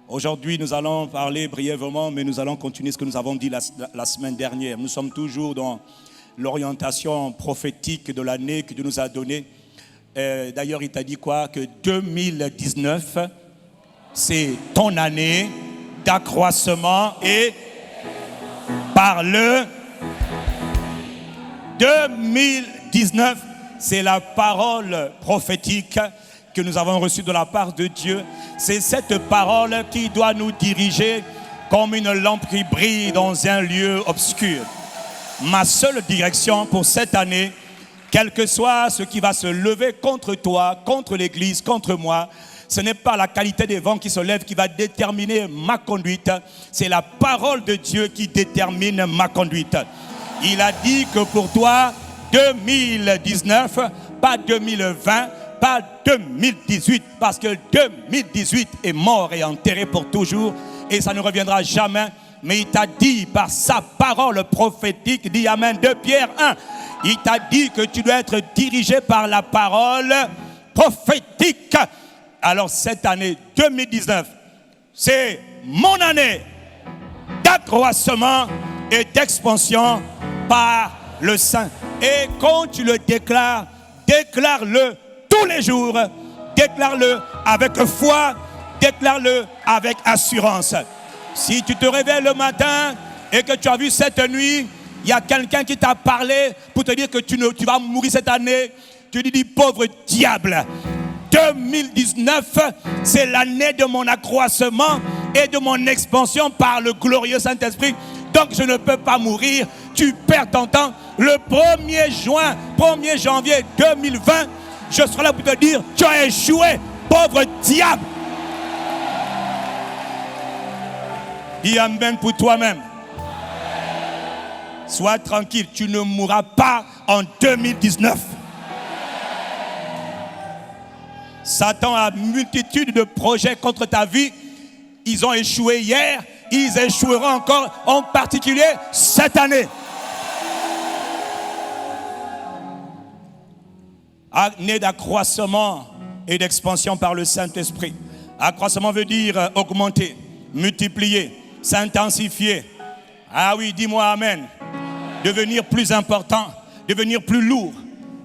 Aujourd'hui, nous allons parler brièvement, mais nous allons continuer ce que nous avons dit la semaine dernière. Nous sommes toujours dans l'orientation prophétique de l'année que Dieu nous a donnée. D'ailleurs, il t'a dit quoi? Que 2019, c'est ton année d'accroissement et par le 2019, c'est la parole prophétique que nous avons reçue de la part de Dieu. C'est cette parole qui doit nous diriger comme une lampe qui brille dans un lieu obscur. Ma seule direction pour cette année, quel que soit ce qui va se lever contre toi, contre l'Église, contre moi, ce n'est pas la qualité des vents qui se lèvent qui va déterminer ma conduite. C'est la parole de Dieu qui détermine ma conduite. Il a dit que pour toi, 2019, pas 2020, pas 2018, parce que 2018 est mort et enterré pour toujours et ça ne reviendra jamais. Mais il t'a dit par sa parole prophétique, dit Amen, 2 Pierre 1, il t'a dit que tu dois être dirigé par la parole prophétique. Alors cette année 2019, c'est mon année d'accroissement et d'expansion par le Saint. Et quand tu le déclares, déclare-le tous les jours, déclare-le avec foi, déclare-le avec assurance. Si tu te réveilles le matin et que tu as vu cette nuit, il y a quelqu'un qui t'a parlé pour te dire que tu vas mourir cette année, tu lui dis pauvre diable. 2019, c'est l'année de mon accroissement et de mon expansion par le glorieux Saint-Esprit. Donc je ne peux pas mourir. Tu perds ton temps. Le 1er janvier 2020, je serai là pour te dire, tu as échoué, pauvre diable. Dis Amen pour toi-même. Sois tranquille, tu ne mourras pas en 2019. Satan a une multitude de projets contre ta vie. Ils ont échoué hier, ils échoueront encore, en particulier cette année. Année d'accroissement et d'expansion par le Saint-Esprit. Accroissement veut dire augmenter, multiplier, s'intensifier. Ah oui, dis-moi Amen. Devenir plus important, devenir plus lourd,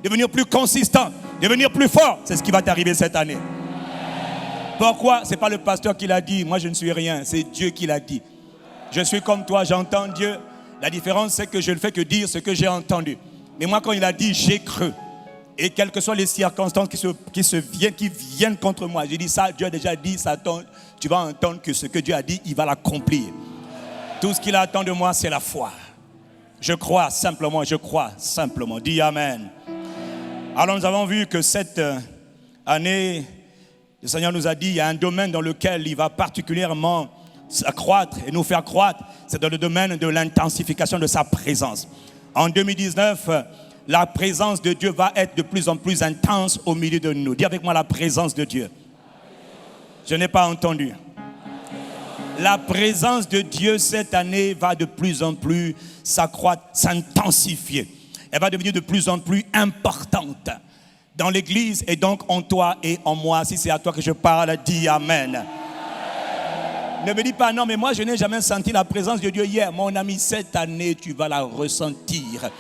devenir plus consistant, devenir plus fort. C'est ce qui va t'arriver cette année. Pourquoi? Ce n'est pas le pasteur qui l'a dit. Moi, je ne suis rien. C'est Dieu qui l'a dit. Je suis comme toi, j'entends Dieu. La différence, c'est que je ne fais que dire ce que j'ai entendu. Mais moi, quand il a dit, j'ai cru. Et quelles que soient les circonstances qui viennent contre moi, j'ai dit ça, Dieu a déjà dit, ça, tu vas entendre que ce que Dieu a dit, il va l'accomplir. Tout ce qu'il attend de moi, c'est la foi. Je crois simplement. Dis Amen. Alors nous avons vu que cette année, le Seigneur nous a dit, il y a un domaine dans lequel il va particulièrement accroître et nous faire croître. C'est dans le domaine de l'intensification de sa présence. En 2019, la présence de Dieu va être de plus en plus intense au milieu de nous. Dis avec moi la présence de Dieu. Je n'ai pas entendu. La présence de Dieu cette année va de plus en plus s'accroître, s'intensifier. Elle va devenir de plus en plus importante dans l'église et donc en toi et en moi. Si c'est à toi que je parle, dis Amen. Ne me dis pas non, mais moi je n'ai jamais senti la présence de Dieu hier. Mon ami, cette année tu vas la ressentir.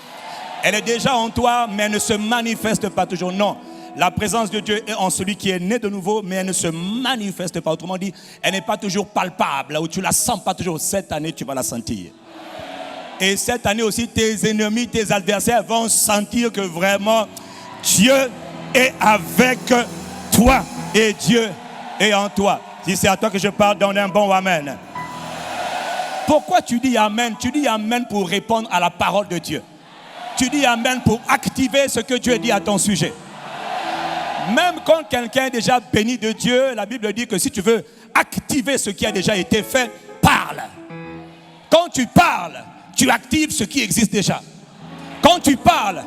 Elle est déjà en toi, mais elle ne se manifeste pas toujours. Non, la présence de Dieu est en celui qui est né de nouveau, mais elle ne se manifeste pas. Autrement dit, elle n'est pas toujours palpable, là où tu la sens pas toujours. Cette année, tu vas la sentir. Et cette année aussi, tes ennemis, tes adversaires vont sentir que vraiment, Dieu est avec toi et Dieu est en toi. Si c'est à toi que je parle, donne un bon Amen. Pourquoi tu dis Amen? Tu dis Amen pour répondre à la parole de Dieu. Tu dis Amen pour activer ce que Dieu dit à ton sujet. Même quand quelqu'un est déjà béni de Dieu, la Bible dit que si tu veux activer ce qui a déjà été fait, parle. Quand tu parles, tu actives ce qui existe déjà. Quand tu parles,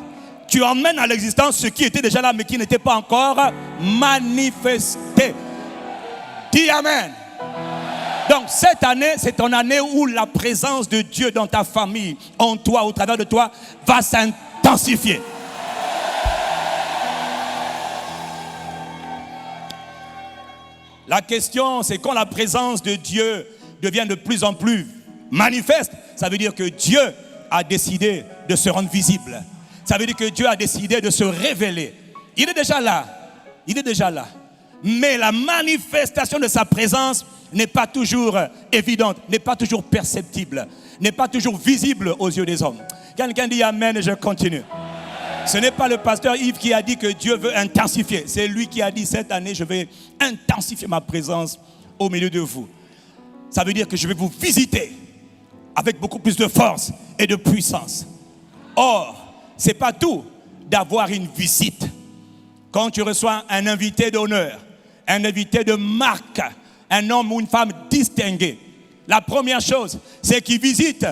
tu emmènes à l'existence ce qui était déjà là mais qui n'était pas encore manifesté. Dis Amen. Donc cette année, c'est ton année où la présence de Dieu dans ta famille, en toi, au travers de toi, va s'intensifier. La question, c'est quand la présence de Dieu devient de plus en plus manifeste, ça veut dire que Dieu a décidé de se rendre visible. Ça veut dire que Dieu a décidé de se révéler. Il est déjà là. Il est déjà là. Mais la manifestation de sa présence n'est pas toujours évidente, n'est pas toujours perceptible, n'est pas toujours visible aux yeux des hommes. Quelqu'un dit Amen et je continue. Ce n'est pas le pasteur Yves qui a dit que Dieu veut intensifier. C'est lui qui a dit cette année, je vais intensifier ma présence au milieu de vous. Ça veut dire que je vais vous visiter avec beaucoup plus de force et de puissance. Or, ce n'est pas tout d'avoir une visite. Quand tu reçois un invité d'honneur, un invité de marque, un homme ou une femme distinguée, la première chose, c'est qu'il visite.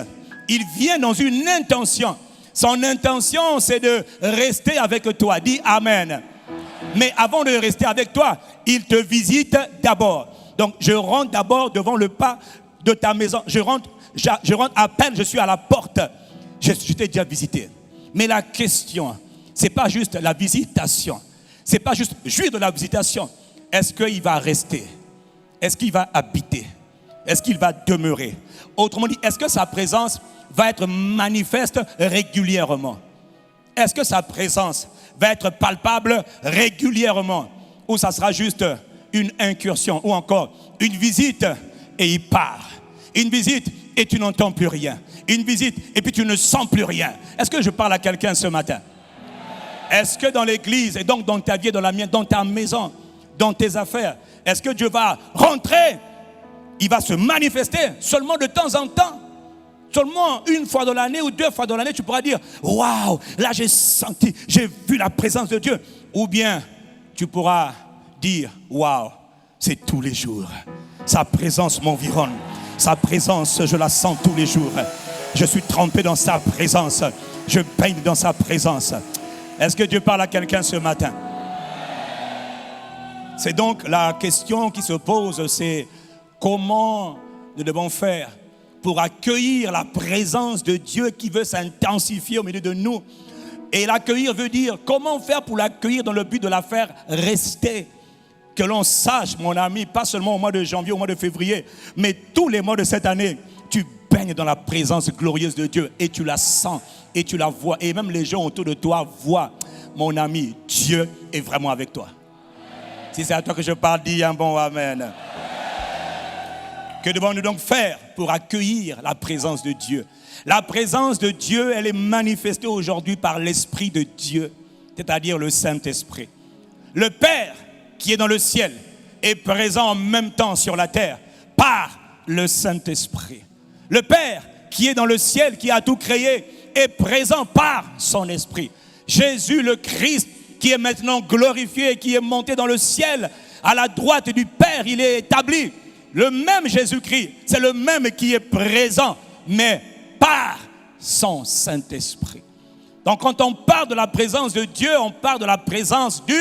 Il vient dans une intention. Son intention, c'est de rester avec toi. Dis Amen. Mais avant de rester avec toi, il te visite d'abord. Donc, je rentre d'abord devant le pas de ta maison. Je rentre à peine, je suis à la porte. Je t'ai déjà visité. Mais la question, ce n'est pas juste la visitation. Ce n'est pas juste jouir de la visitation. Est-ce qu'il va rester? Est-ce qu'il va habiter? Est-ce qu'il va demeurer? Autrement dit, est-ce que sa présence va être manifeste régulièrement? Est-ce que sa présence va être palpable régulièrement? Ou ça sera juste une incursion? Ou encore une visite et il part? Une visite et tu n'entends plus rien. Une visite et puis tu ne sens plus rien. Est-ce que je parle à quelqu'un ce matin? Est-ce que dans l'église et donc dans ta vie, dans la mienne, dans ta maison, dans tes affaires, est-ce que Dieu va rentrer? Il va se manifester seulement de temps en temps. Seulement une fois dans l'année ou 2 fois dans l'année, tu pourras dire « Waouh, là j'ai senti, j'ai vu la présence de Dieu. » Ou bien tu pourras dire « Waouh, c'est tous les jours. Sa présence m'environne. Sa présence, je la sens tous les jours. Je suis trempé dans sa présence. Je baigne dans sa présence. » Est-ce que Dieu parle à quelqu'un ce matin? C'est donc la question qui se pose, c'est comment nous devons faire pour accueillir la présence de Dieu qui veut s'intensifier au milieu de nous. Et l'accueillir veut dire comment faire pour l'accueillir dans le but de la faire rester. Que l'on sache, mon ami, pas seulement au mois de janvier, au mois de février, mais tous les mois de cette année, tu baignes dans la présence glorieuse de Dieu et tu la sens et tu la vois. Et même les gens autour de toi voient, mon ami, Dieu est vraiment avec toi. Si c'est à toi que je parle, dis un bon Amen. Que devons-nous donc faire pour accueillir la présence de Dieu? La présence de Dieu, elle est manifestée aujourd'hui par l'Esprit de Dieu, c'est-à-dire le Saint-Esprit. Le Père qui est dans le ciel est présent en même temps sur la terre par le Saint-Esprit. Le Père qui est dans le ciel, qui a tout créé, est présent par son Esprit. Jésus le Christ, qui est maintenant glorifié, qui est monté dans le ciel, à la droite du Père, il est établi. Le même Jésus-Christ, c'est le même qui est présent, mais par son Saint-Esprit. Donc quand on parle de la présence de Dieu, on parle de la présence du...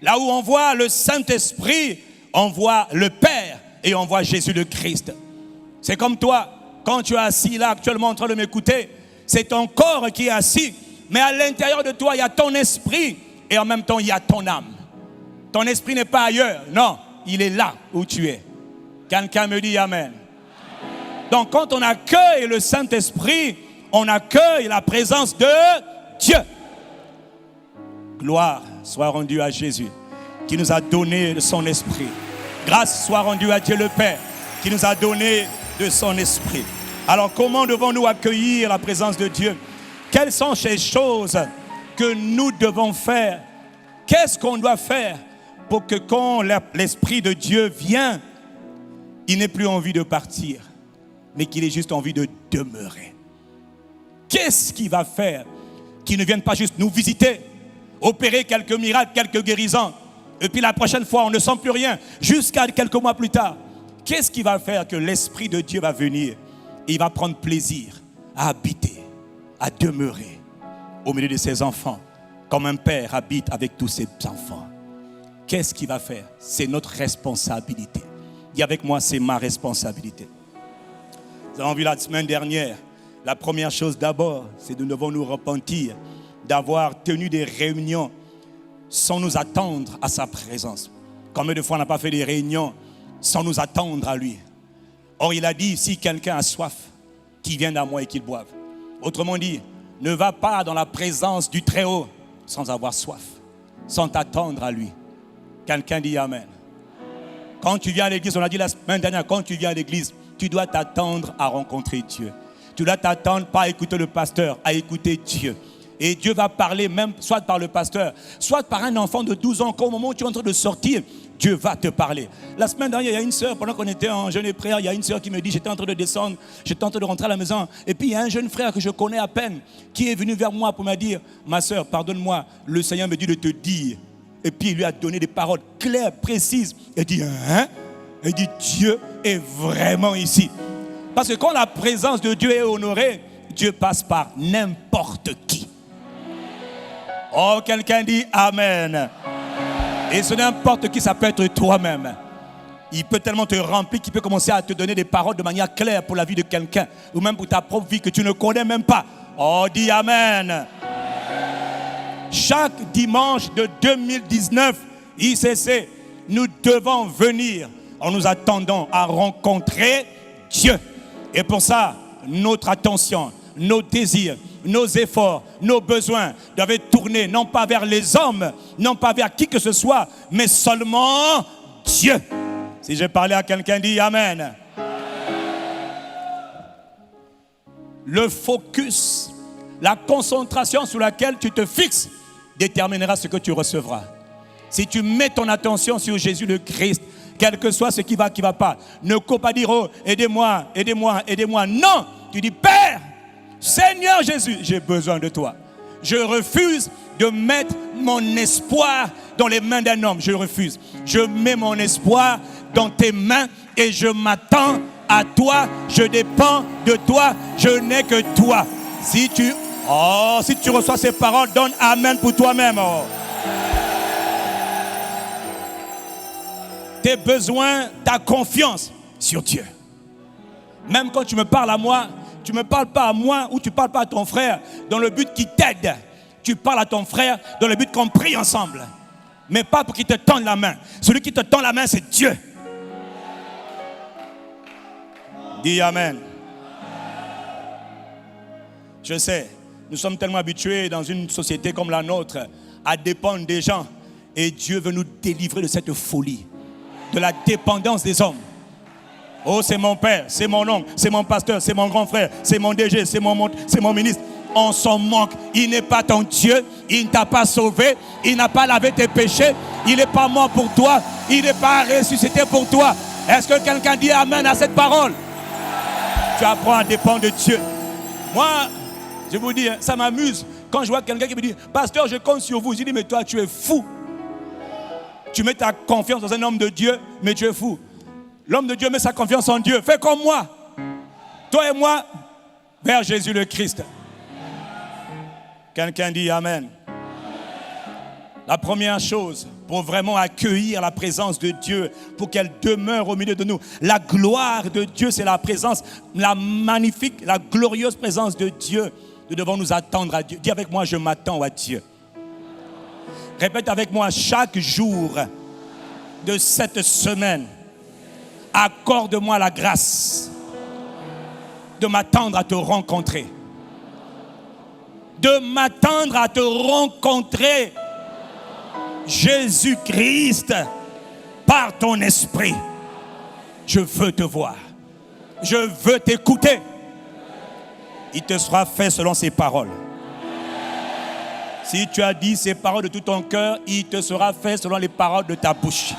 Là où on voit le Saint-Esprit, on voit le Père et on voit Jésus le Christ. C'est comme toi, quand tu es assis là actuellement en train de m'écouter, c'est ton corps qui est assis, mais à l'intérieur de toi, il y a ton esprit et en même temps, il y a ton âme. Ton esprit n'est pas ailleurs, non, il est là où tu es. Quelqu'un me dit Amen. Donc quand on accueille le Saint-Esprit, on accueille la présence de Dieu. Gloire soit rendue à Jésus, qui nous a donné de son esprit. Grâce soit rendue à Dieu le Père, qui nous a donné de son esprit. Alors comment devons-nous accueillir la présence de Dieu? Quelles sont ces choses que nous devons faire? Qu'est-ce qu'on doit faire pour que quand l'Esprit de Dieu vient, il n'ait plus envie de partir, mais qu'il ait juste envie de demeurer? Qu'est-ce qu'il va faire qu'il ne vienne pas juste nous visiter, opérer quelques miracles, quelques guérisons, et puis la prochaine fois, on ne sent plus rien, jusqu'à quelques mois plus tard? Qu'est-ce qui va faire que l'Esprit de Dieu va venir et il va prendre plaisir à habiter, à demeurer au milieu de ses enfants, comme un père habite avec tous ses enfants? Qu'est-ce qu'il va faire? C'est notre responsabilité. Dis avec moi, c'est ma responsabilité. Nous avons vu la semaine dernière, la première chose d'abord, c'est que nous devons nous repentir d'avoir tenu des réunions sans nous attendre à sa présence. Combien de fois on n'a pas fait des réunions sans nous attendre à lui? Or, il a dit, si quelqu'un a soif, qu'il vienne à moi et qu'il boive. Autrement dit, ne va pas dans la présence du Très-Haut sans avoir soif, sans t'attendre à lui. Quelqu'un dit Amen. Quand tu viens à l'église, on a dit la semaine dernière, quand tu viens à l'église, tu dois t'attendre à rencontrer Dieu. Tu dois t'attendre pas à écouter le pasteur, à écouter Dieu. Et Dieu va parler même soit par le pasteur, soit par un enfant de 12 ans, qu'au moment où tu es en train de sortir, Dieu va te parler. La semaine dernière, il y a une sœur, pendant qu'on était en jeûne et prière, il y a une sœur qui me dit, j'étais en train de descendre, j'étais en train de rentrer à la maison. Et puis il y a un jeune frère que je connais à peine, qui est venu vers moi pour me dire, ma sœur, pardonne-moi, le Seigneur me dit de te dire. Et puis il lui a donné des paroles claires, précises. Il dit, hein? Il dit, Dieu est vraiment ici. Parce que quand la présence de Dieu est honorée, Dieu passe par n'importe qui. Oh, quelqu'un dit Amen. Et ce n'importe qui, ça peut être toi-même. Il peut tellement te remplir qu'il peut commencer à te donner des paroles de manière claire pour la vie de quelqu'un, ou même pour ta propre vie que tu ne connais même pas. Oh, dis Amen. Chaque dimanche de 2019, ICC, nous devons venir en nous attendant à rencontrer Dieu. Et pour ça, notre attention, nos désirs, nos efforts, nos besoins doivent être tournés non pas vers les hommes, non pas vers qui que ce soit, mais seulement Dieu. Si je parlais à quelqu'un, dit Amen. Le focus, la concentration sur laquelle tu te fixes déterminera ce que tu recevras. Si tu mets ton attention sur Jésus le Christ, quel que soit ce qui va pas, ne cours pas dire, oh, aidez-moi, aidez-moi, aidez-moi. Non, tu dis, Père, Seigneur Jésus, j'ai besoin de toi. Je refuse de mettre mon espoir dans les mains d'un homme. Je refuse. Je mets mon espoir dans tes mains et je m'attends à toi. Je dépends de toi. Je n'ai que toi. Si tu reçois ces paroles, donne Amen pour toi-même. Oh. Tes besoins, ta confiance sur Dieu. Même quand tu me parles à moi, tu ne me parles pas à moi ou tu ne parles pas à ton frère dans le but qu'il t'aide. Tu parles à ton frère dans le but qu'on prie ensemble. Mais pas pour qu'il te tende la main. Celui qui te tend la main, c'est Dieu. Dis Amen. Je sais, nous sommes tellement habitués dans une société comme la nôtre à dépendre des gens. Et Dieu veut nous délivrer de cette folie, de la dépendance des hommes. Oh, c'est mon père, c'est mon oncle, c'est mon pasteur, c'est mon grand frère, c'est mon DG, c'est mon ministre. On s'en moque. Il n'est pas ton Dieu. Il ne t'a pas sauvé. Il n'a pas lavé tes péchés. Il n'est pas mort pour toi. Il n'est pas ressuscité pour toi. Est-ce que quelqu'un dit Amen à cette parole? Tu apprends à dépendre de Dieu. Moi, je vous dis, ça m'amuse quand je vois quelqu'un qui me dit, pasteur, je compte sur vous. Je dis, mais toi, tu es fou. Tu mets ta confiance dans un homme de Dieu, mais tu es fou. L'homme de Dieu met sa confiance en Dieu. Fais comme moi. Toi et moi, vers Jésus le Christ. Quelqu'un dit Amen. La première chose pour vraiment accueillir la présence de Dieu, pour qu'elle demeure au milieu de nous. La gloire de Dieu, c'est la présence, la magnifique, la glorieuse présence de Dieu. Nous devons nous attendre à Dieu. Dis avec moi, je m'attends à Dieu. Répète avec moi, chaque jour de cette semaine, accorde-moi la grâce de m'attendre à te rencontrer. De m'attendre à te rencontrer, Jésus-Christ, par ton esprit. Je veux te voir. Je veux t'écouter. Il te sera fait selon ces paroles. Si tu as dit ces paroles de tout ton cœur, il te sera fait selon les paroles de ta bouche.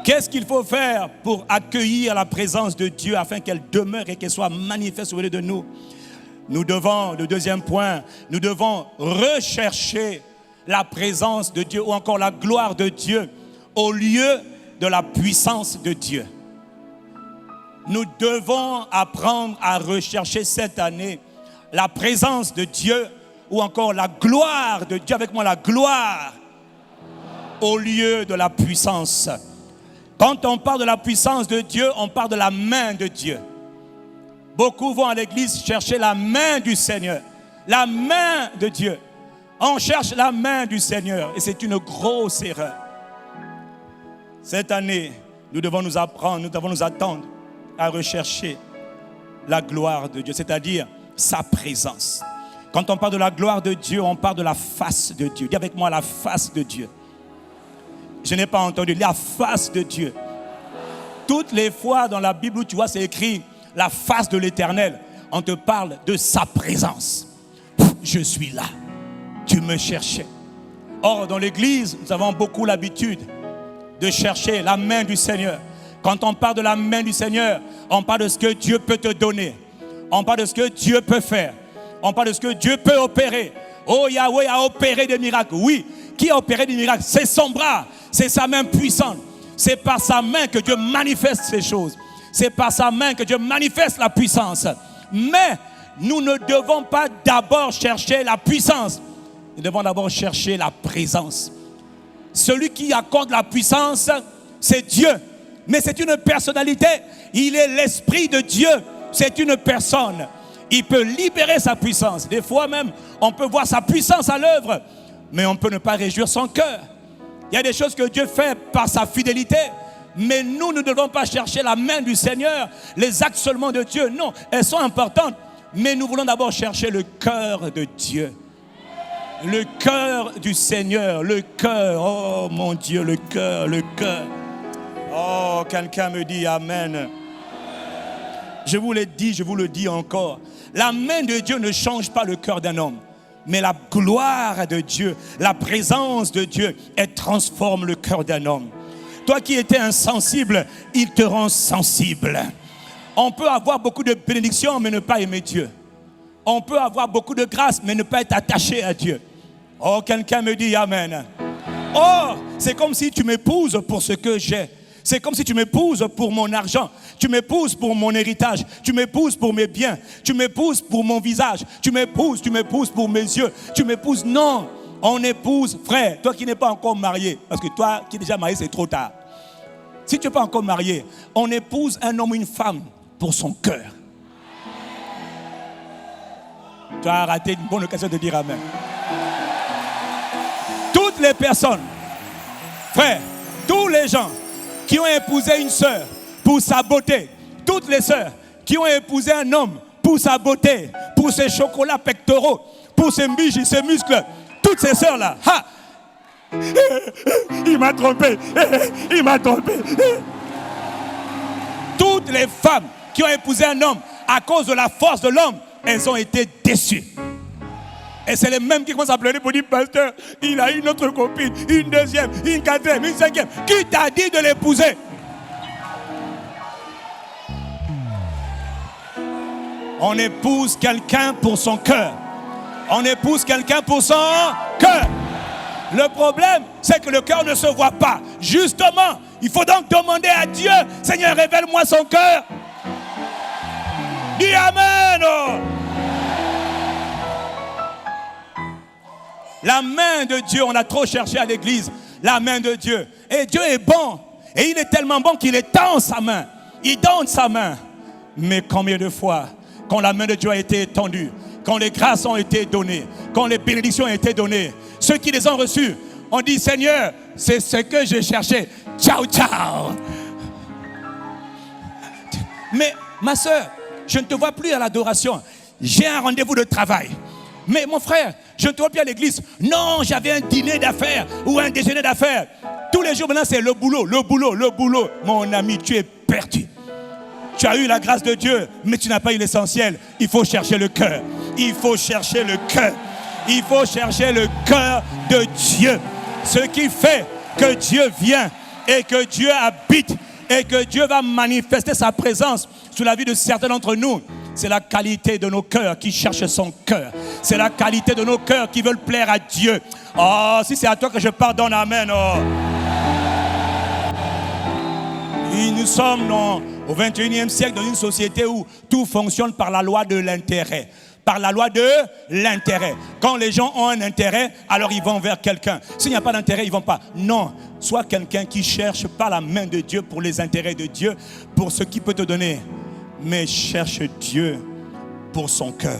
Qu'est-ce qu'il faut faire pour accueillir la présence de Dieu afin qu'elle demeure et qu'elle soit manifeste au milieu de nous? Nous devons, le deuxième point, nous devons rechercher la présence de Dieu ou encore la gloire de Dieu au lieu de la puissance de Dieu. Nous devons apprendre à rechercher cette année la présence de Dieu ou encore la gloire de Dieu. Avec moi, la gloire au lieu de la puissance. Quand on parle de la puissance de Dieu, on parle de la main de Dieu. Beaucoup vont à l'église chercher la main du Seigneur, la main de Dieu. On cherche la main du Seigneur et c'est une grosse erreur. Cette année, nous devons nous attendre à rechercher la gloire de Dieu, c'est-à-dire sa présence. Quand on parle de la gloire de Dieu, on parle de la face de Dieu. Dis avec moi la face de Dieu. Je n'ai pas entendu la face de Dieu. Toutes les fois dans la Bible où tu vois c'est écrit la face de l'Éternel, on te parle de sa présence. Je suis là. Tu me cherchais. Or, dans l'église, nous avons beaucoup l'habitude de chercher la main du Seigneur. Quand on parle de la main du Seigneur, on parle de ce que Dieu peut te donner. On parle de ce que Dieu peut faire. On parle de ce que Dieu peut opérer. Oh, Yahweh a opéré des miracles. Oui, qui a opéré des miracles? C'est son bras, c'est sa main puissante. C'est par sa main que Dieu manifeste ces choses. C'est par sa main que Dieu manifeste la puissance. Mais nous ne devons pas d'abord chercher la puissance. Nous devons d'abord chercher la présence. Celui qui accorde la puissance, c'est Dieu. Mais c'est une personnalité. Il est l'Esprit de Dieu. C'est une personne. Il peut libérer sa puissance. Des fois même, on peut voir sa puissance à l'œuvre, mais on peut ne pas réjouir son cœur. Il y a des choses que Dieu fait par sa fidélité, mais nous ne devons pas chercher la main du Seigneur, les actes seulement de Dieu. Non, elles sont importantes, mais nous voulons d'abord chercher le cœur de Dieu. Le cœur du Seigneur, le cœur, oh mon Dieu, le cœur, le cœur. Oh, quelqu'un me dit Amen. Je vous l'ai dit, je vous le dis encore. La main de Dieu ne change pas le cœur d'un homme. Mais la gloire de Dieu, la présence de Dieu, elle transforme le cœur d'un homme. Toi qui étais insensible, il te rend sensible. On peut avoir beaucoup de bénédictions, mais ne pas aimer Dieu. On peut avoir beaucoup de grâce, mais ne pas être attaché à Dieu. Oh, quelqu'un me dit Amen. Oh, c'est comme si tu m'épouses pour ce que j'ai. C'est comme si tu m'épouses pour mon argent. Tu m'épouses pour mon héritage. Tu m'épouses pour mes biens. Tu m'épouses pour mon visage. Tu m'épouses pour mes yeux. Tu m'épouses. Non, on épouse, frère, toi qui n'es pas encore marié. Parce que toi qui es déjà marié, c'est trop tard. Si tu n'es pas encore marié, on épouse un homme ou une femme pour son cœur. Tu as raté une bonne occasion de dire Amen. Toutes les personnes, frère, tous les gens qui ont épousé une sœur pour sa beauté, toutes les sœurs qui ont épousé un homme pour sa beauté, pour ses chocolats pectoraux, pour ses bijoux, ses muscles, toutes ces sœurs-là, il m'a trompé, il m'a trompé. Toutes les femmes qui ont épousé un homme à cause de la force de l'homme, elles ont été déçues. Et c'est les mêmes qui commencent à pleurer pour dire, pasteur, il a une autre copine, une deuxième, une quatrième, une cinquième. Qui t'a dit de l'épouser? On épouse quelqu'un pour son cœur. On épouse quelqu'un pour son cœur. Le problème, c'est que le cœur ne se voit pas. Justement, il faut donc demander à Dieu, Seigneur, révèle-moi son cœur. Dis Amen. Oh. La main de Dieu, on a trop cherché à l'église. La main de Dieu. Et Dieu est bon. Et il est tellement bon qu'il étend sa main. Il donne sa main. Mais combien de fois, quand la main de Dieu a été étendue, quand les grâces ont été données, quand les bénédictions ont été données, ceux qui les ont reçus ont dit, Seigneur, c'est ce que je cherchais. Ciao, ciao. Mais ma soeur, je ne te vois plus à l'adoration. J'ai un rendez-vous de travail. Mais mon frère, je ne te vois plus à l'église. Non, j'avais un dîner d'affaires ou un déjeuner d'affaires. Tous les jours maintenant, c'est le boulot, le boulot, le boulot. Mon ami, tu es perdu. Tu as eu la grâce de Dieu, mais tu n'as pas eu l'essentiel. Il faut chercher le cœur. Il faut chercher le cœur. Il faut chercher le cœur de Dieu. Ce qui fait que Dieu vient et que Dieu habite et que Dieu va manifester sa présence sur la vie de certains d'entre nous. C'est la qualité de nos cœurs qui cherchent son cœur. C'est la qualité de nos cœurs qui veulent plaire à Dieu. Oh, si c'est à toi que je pardonne, Amen. Oh. Et nous sommes au 21e siècle dans une société où tout fonctionne par la loi de l'intérêt. Par la loi de l'intérêt. Quand les gens ont un intérêt, alors ils vont vers quelqu'un. S'il n'y a pas d'intérêt, ils ne vont pas. Non, sois quelqu'un qui cherche pas la main de Dieu pour les intérêts de Dieu, pour ce qu'il peut te donner. Mais cherche Dieu pour son cœur.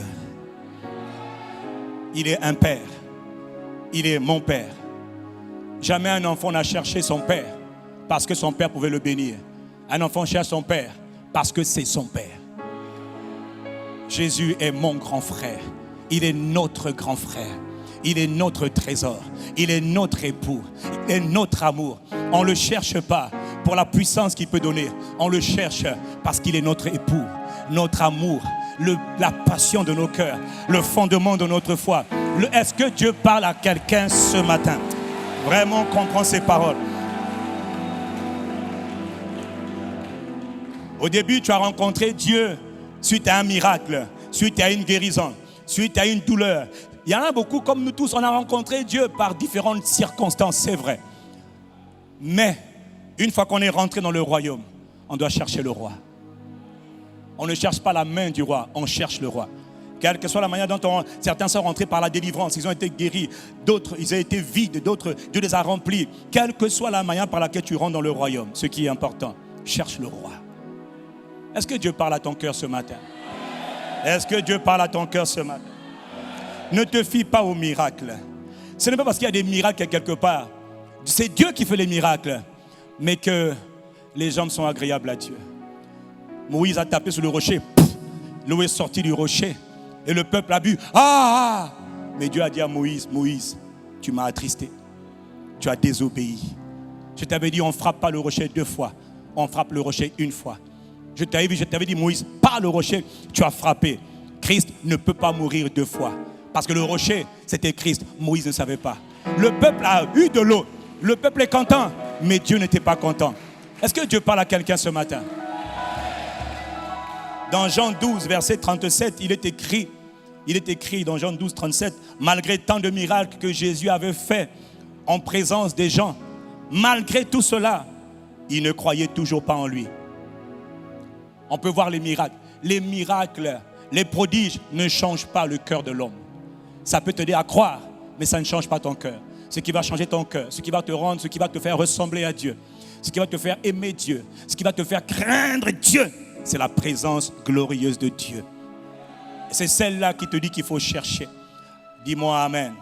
Il est un père. il est mon père. Jamais un enfant n'a cherché son père parce que son père pouvait le bénir. Un enfant cherche son père parce que c'est son père. Jésus est mon grand frère. Il est notre grand frère. Il est notre trésor. Il est notre époux. Il est notre amour. On ne le cherche pas pour la puissance qu'il peut donner. On le cherche parce qu'il est notre époux, notre amour, la passion de nos cœurs, le fondement de notre foi. Est-ce que Dieu parle à quelqu'un ce matin? Vraiment comprends ces paroles. Au début, tu as rencontré Dieu suite à un miracle, suite à une guérison, suite à une douleur. Il y en a beaucoup, comme nous tous, on a rencontré Dieu par différentes circonstances, c'est vrai. Mais, une fois qu'on est rentré dans le royaume, on doit chercher le roi. On ne cherche pas la main du roi, on cherche le roi. Quelle que soit la manière dont certains sont rentrés par la délivrance, ils ont été guéris, d'autres, ils ont été vides, d'autres, Dieu les a remplis. Quelle que soit la manière par laquelle tu rentres dans le royaume, ce qui est important, cherche le roi. Est-ce que Dieu parle à ton cœur ce matin? Est-ce que Dieu parle à ton cœur ce matin? Ne te fie pas aux miracles. Ce n'est pas parce qu'il y a des miracles quelque part. C'est Dieu qui fait les miracles, mais que les hommes sont agréables à Dieu. Moïse a tapé sur le rocher. L'eau est sortie du rocher. Et le peuple a bu. Ah! Mais Dieu a dit à Moïse, Moïse, tu m'as attristé. Tu as désobéi. Je t'avais dit, on ne frappe pas le rocher 2 fois. On frappe le rocher 1 fois. Je t'avais dit, Moïse, par le rocher, tu as frappé. Christ ne peut pas mourir 2 fois. Parce que le rocher, c'était Christ. Moïse ne savait pas. Le peuple a eu de l'eau. Le peuple est content, mais Dieu n'était pas content. Est-ce que Dieu parle à quelqu'un ce matin? Dans Jean 12, verset 37, il est écrit dans Jean 12, 37, malgré tant de miracles que Jésus avait fait en présence des gens, malgré tout cela, ils ne croyaient toujours pas en lui. On peut voir les miracles. Les miracles, les prodiges ne changent pas le cœur de l'homme. Ça peut t'aider à croire, mais ça ne change pas ton cœur. Ce qui va changer ton cœur, ce qui va te rendre, ce qui va te faire ressembler à Dieu, ce qui va te faire aimer Dieu, ce qui va te faire craindre Dieu, c'est la présence glorieuse de Dieu. C'est celle-là qui te dit qu'il faut chercher. Dis-moi Amen.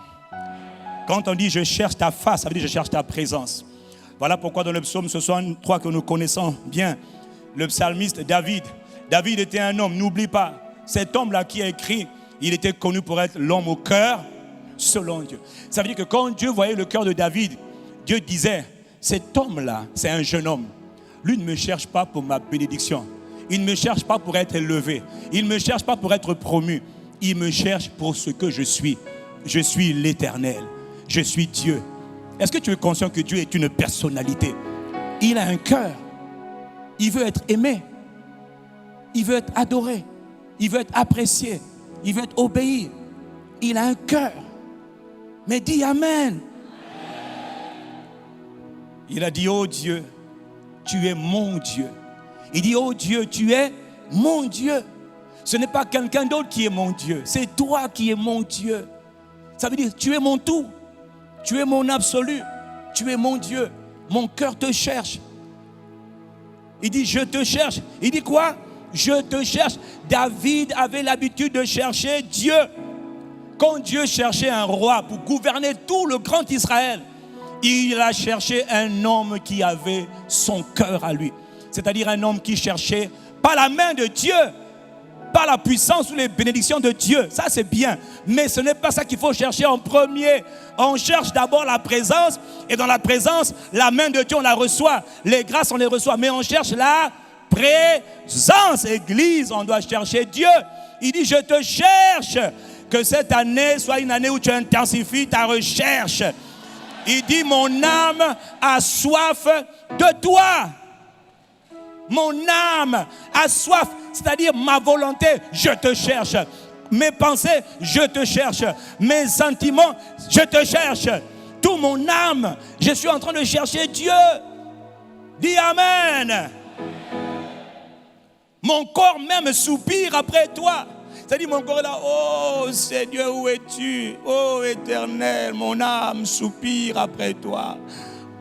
Quand on dit je cherche ta face, ça veut dire je cherche ta présence. Voilà pourquoi dans le psaume 63 que nous connaissons bien, le psalmiste David était un homme, n'oublie pas, cet homme-là qui a écrit, il était connu pour être l'homme au cœur selon Dieu. Ça veut dire que quand Dieu voyait le cœur de David, Dieu disait, cet homme-là, c'est un jeune homme. Lui ne me cherche pas pour ma bénédiction. Il ne me cherche pas pour être élevé. Il ne me cherche pas pour être promu. Il me cherche pour ce que je suis. Je suis l'Éternel. Je suis Dieu. Est-ce que tu es conscient que Dieu est une personnalité? Il a un cœur. Il veut être aimé. Il veut être adoré. Il veut être apprécié. Il veut être obéi. Il a un cœur. Mais dis Amen. Il a dit, oh Dieu, tu es mon Dieu. Il dit, oh Dieu, tu es mon Dieu. Ce n'est pas quelqu'un d'autre qui est mon Dieu. C'est toi qui es mon Dieu. Ça veut dire, tu es mon tout. Tu es mon absolu. Tu es mon Dieu. Mon cœur te cherche. Il dit, je te cherche. Il dit quoi? Je te cherche. David avait l'habitude de chercher Dieu. Quand Dieu cherchait un roi pour gouverner tout le grand Israël, il a cherché un homme qui avait son cœur à lui. C'est-à-dire un homme qui cherchait pas la main de Dieu, pas la puissance ou les bénédictions de Dieu. Ça c'est bien, mais ce n'est pas ça qu'il faut chercher en premier. On cherche d'abord la présence, et dans la présence, la main de Dieu on la reçoit, les grâces on les reçoit, mais on cherche la présence. Église, on doit chercher Dieu. Il dit, je te cherche. Que cette année soit une année où tu intensifies ta recherche. Il dit, mon âme a soif de toi. Mon âme a soif, c'est-à-dire ma volonté, je te cherche. Mes pensées, je te cherche. Mes sentiments, je te cherche. Tout mon âme, je suis en train de chercher Dieu. Dis Amen. Mon corps même soupire après toi. C'est-à-dire mon corps est là, oh Seigneur, où es-tu? Oh Éternel, mon âme soupire après toi.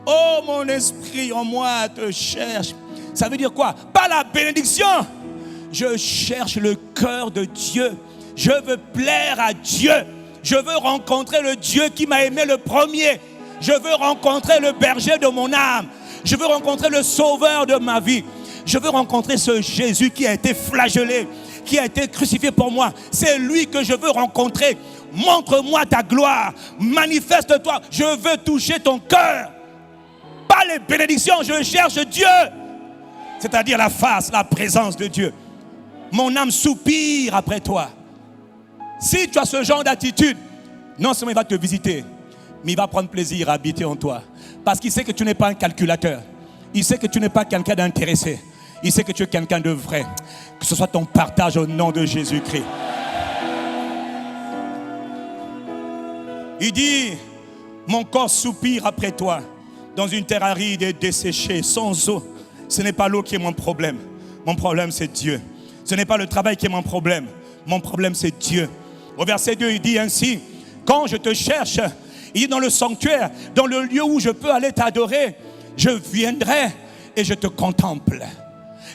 Oh mon esprit en moi te cherche. Ça veut dire quoi? Pas la bénédiction. Je cherche le cœur de Dieu. Je veux plaire à Dieu. Je veux rencontrer le Dieu qui m'a aimé le premier. Je veux rencontrer le berger de mon âme. Je veux rencontrer le sauveur de ma vie. Je veux rencontrer ce Jésus qui a été flagellé, qui a été crucifié pour moi. C'est lui que je veux rencontrer. Montre-moi ta gloire. Manifeste-toi. Je veux toucher ton cœur. Pas les bénédictions, je cherche Dieu. C'est-à-dire la face, la présence de Dieu. Mon âme soupire après toi. Si tu as ce genre d'attitude, non seulement il va te visiter, mais il va prendre plaisir à habiter en toi. Parce qu'il sait que tu n'es pas un calculateur. Il sait que tu n'es pas quelqu'un d'intéressé. Il sait que tu es quelqu'un de vrai. Que ce soit ton partage au nom de Jésus-Christ. Il dit, mon corps soupire après toi, dans une terre aride et desséchée, sans eau. Ce n'est pas l'eau qui est mon problème. Mon problème, c'est Dieu. Ce n'est pas le travail qui est mon problème. Mon problème, c'est Dieu. Au verset 2, il dit ainsi, quand je te cherche, il dit dans le sanctuaire, dans le lieu où je peux aller t'adorer, je viendrai et je te contemple.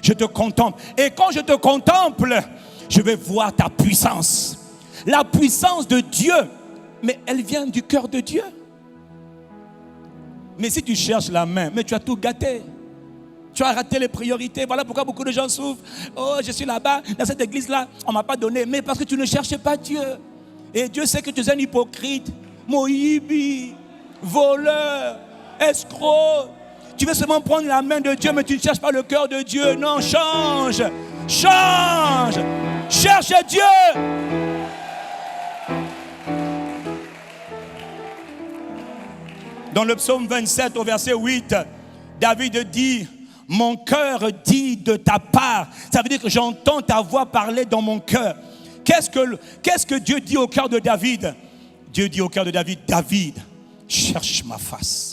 Je te contemple. Et quand je te contemple, je vais voir ta puissance. La puissance de Dieu. Mais elle vient du cœur de Dieu. Mais si tu cherches la main, mais tu as tout gâté. Tu as raté les priorités. Voilà pourquoi beaucoup de gens souffrent. Oh, je suis là-bas, dans cette église-là, on ne m'a pas donné. Mais parce que tu ne cherchais pas Dieu. Et Dieu sait que tu es un hypocrite, mohibi, voleur, escroc. Tu veux seulement prendre la main de Dieu, mais tu ne cherches pas le cœur de Dieu. Non, change. Change. Cherche Dieu. Dans le psaume 27 au verset 8, David dit, mon cœur dit de ta part. Ça veut dire que j'entends ta voix parler dans mon cœur. Qu'est-ce que Dieu dit au cœur de David? Dieu dit au cœur de David, David, cherche ma face.